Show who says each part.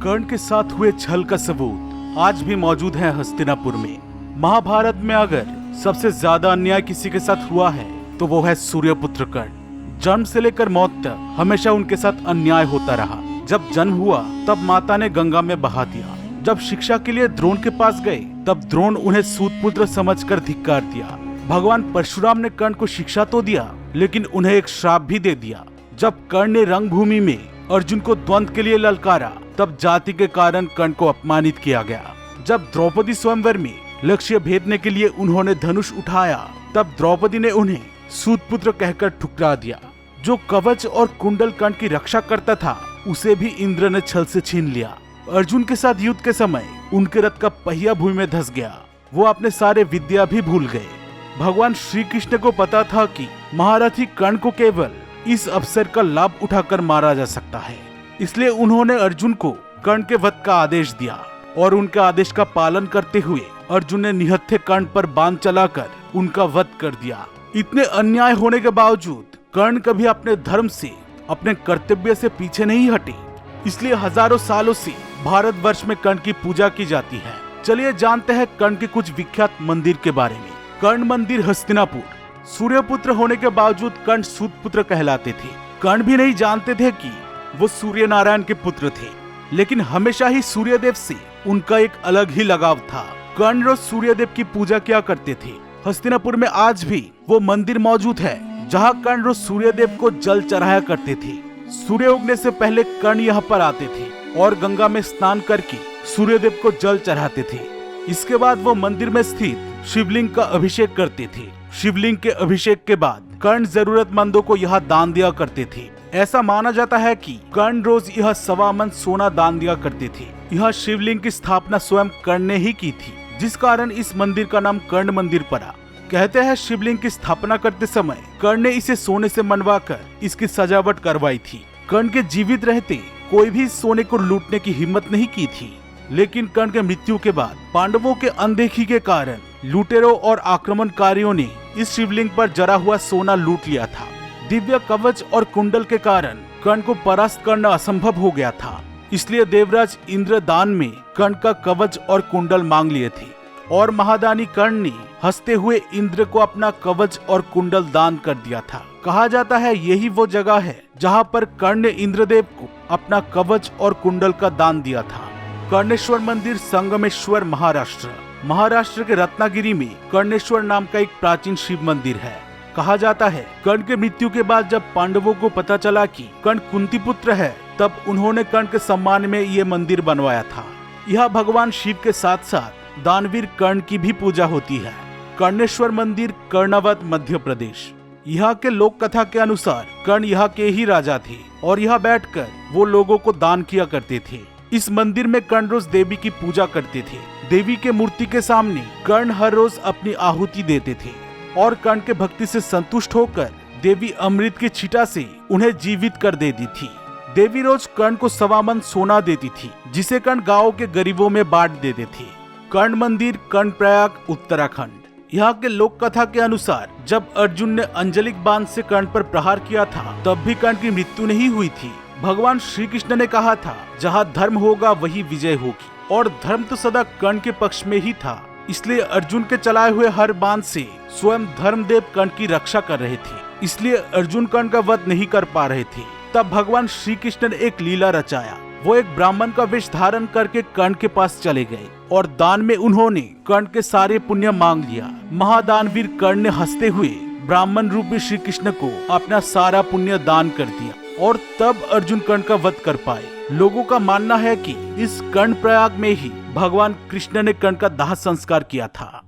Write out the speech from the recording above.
Speaker 1: कर्ण के साथ हुए छल का सबूत आज भी मौजूद है हस्तिनापुर में। महाभारत में अगर सबसे ज्यादा अन्याय किसी के साथ हुआ है तो वो है सूर्यपुत्र कर्ण। जन्म से लेकर मौत तक हमेशा उनके साथ अन्याय होता रहा। जब जन्म हुआ तब माता ने गंगा में बहा दिया। जब शिक्षा के लिए द्रोण के पास गए तब द्रोण उन्हें सूतपुत्र समझकर धिक्कार दिया। भगवान परशुराम ने कर्ण को शिक्षा तो दिया लेकिन उन्हें एक श्राप भी दे दिया। जब कर्ण ने रंगभूमि में अर्जुन को द्वंद्व के लिए ललकारा तब जाति के कारण कर्ण को अपमानित किया गया। जब द्रौपदी स्वयंवर में लक्ष्य भेदने के लिए उन्होंने धनुष उठाया तब द्रौपदी ने उन्हें सूतपुत्र कहकर ठुकरा दिया। जो कवच और कुंडल कर्ण की रक्षा करता था उसे भी इंद्र ने छल से छीन लिया। अर्जुन के साथ युद्ध के समय उनके रथ का पहिया भूमि में धंस गया। वो अपने सारे विद्या भी भूल गए। भगवान श्री कृष्ण को पता था कि महारथी कर्ण को केवल इस अवसर का लाभ उठाकर मारा जा सकता है, इसलिए उन्होंने अर्जुन को कर्ण के वध का आदेश दिया और उनके आदेश का पालन करते हुए अर्जुन ने निहत्थे कर्ण पर बाण चलाकर उनका वध कर दिया। इतने अन्याय होने के बावजूद कर्ण कभी अपने धर्म से, अपने कर्तव्य से पीछे नहीं हटे। इसलिए हजारों सालों से भारतवर्ष में कर्ण की पूजा की जाती है। चलिए जानते हैं कर्ण के कुछ विख्यात मंदिर के बारे में। कर्ण मंदिर हस्तिनापुर। सूर्यपुत्र होने के बावजूद कर्ण सूतपुत्र कहलाते थे। कर्ण भी नहीं जानते थे कि वो सूर्य नारायण के पुत्र थे, लेकिन हमेशा ही सूर्यदेव से उनका एक अलग ही लगाव था। कर्ण रोज सूर्यदेव की पूजा किया करते थे। हस्तिनापुर में आज भी वो मंदिर मौजूद है जहाँ कर्ण रोज सूर्यदेव को जल चढ़ाया करते थे। सूर्य उगने से पहले कर्ण यहाँ पर आते थे और गंगा में स्नान करके सूर्यदेव को जल चढ़ाते थे। इसके बाद वो मंदिर में स्थित शिवलिंग का अभिषेक करते थे। शिवलिंग के अभिषेक के बाद कर्ण जरूरतमंदों को यहाँ दान दिया करते थे। ऐसा माना जाता है कि कर्ण रोज यह 1.25 मन सोना दान दिया करते थे। यह शिवलिंग की स्थापना स्वयं कर्ण ने ही की थी, जिस कारण इस मंदिर का नाम कर्ण मंदिर पड़ा। कहते हैं शिवलिंग की स्थापना करते समय कर्ण ने इसे सोने से मनवाकर इसकी सजावट करवाई थी। कर्ण के जीवित रहते कोई भी सोने को लूटने की हिम्मत नहीं की थी, लेकिन कर्ण के मृत्यु के बाद पांडवों के अनदेखी के कारण लुटेरों और आक्रमणकारियों ने इस शिवलिंग पर जरा हुआ सोना लूट लिया था। दिव्य कवच और कुंडल के कारण कर्ण को परास्त करना असंभव हो गया था। इसलिए देवराज इंद्र दान में कर्ण का कवच और कुंडल मांग लिए थे और महादानी कर्ण ने हंसते हुए इंद्र को अपना कवच और कुंडल दान कर दिया था। कहा जाता है यही वो जगह है जहाँ पर कर्ण ने इंद्रदेव को अपना कवच और कुंडल का दान दिया था। कर्णेश्वर मंदिर संगमेश्वर महाराष्ट्र के रत्नागिरी में कर्णेश्वर नाम का एक प्राचीन शिव मंदिर है। कहा जाता है कर्ण के मृत्यु के बाद जब पांडवों को पता चला कि कर्ण कुंती पुत्र है तब उन्होंने कर्ण के सम्मान में ये मंदिर बनवाया था। यह भगवान शिव के साथ साथ दानवीर कर्ण की भी पूजा होती है। कर्णेश्वर मंदिर कर्णावत मध्य प्रदेश। यहाँ के लोक कथा के अनुसार कर्ण यहाँ के ही राजा थे और यहाँ बैठकर वो लोगों को दान किया करते थे। इस मंदिर में कर्ण रोज देवी की पूजा करते थे। देवी के मूर्ति के सामने कर्ण हर रोज अपनी आहुति देते थे और कर्ण के भक्ति से संतुष्ट होकर देवी अमृत की छीटा से उन्हें जीवित कर देती थी। देवी रोज कर्ण को 1.25 मन सोना देती थी, जिसे कर्ण गाँव के गरीबों में बांट देते थे। कर्ण मंदिर कर्णप्रयाग उत्तराखंड। यहाँ के लोक कथा के अनुसार जब अर्जुन ने अंजलिक बाण से कर्ण पर प्रहार किया था तब भी कर्ण की मृत्यु नहीं हुई थी। भगवान श्री कृष्ण ने कहा था जहाँ धर्म होगा वही विजय होगी, और धर्म तो सदा कर्ण के पक्ष में ही था। इसलिए अर्जुन के चलाए हुए हर बाण से स्वयं धर्मदेव कर्ण की रक्षा कर रहे थे। इसलिए अर्जुन कर्ण का वध नहीं कर पा रहे थे। तब भगवान श्री कृष्ण ने एक लीला रचाया। वो एक ब्राह्मण का वेश धारण करके कर्ण के पास चले गए और दान में उन्होंने कर्ण के सारे पुण्य मांग लिया। महादानवीर कर्ण ने हंसते हुए ब्राह्मण रूपी श्री कृष्ण को अपना सारा पुण्य दान कर दिया और तब अर्जुन कर्ण का वध कर पाए। लोगों का मानना है कि इस कर्णप्रयाग में ही भगवान कृष्ण ने कर्ण का दाह संस्कार किया था।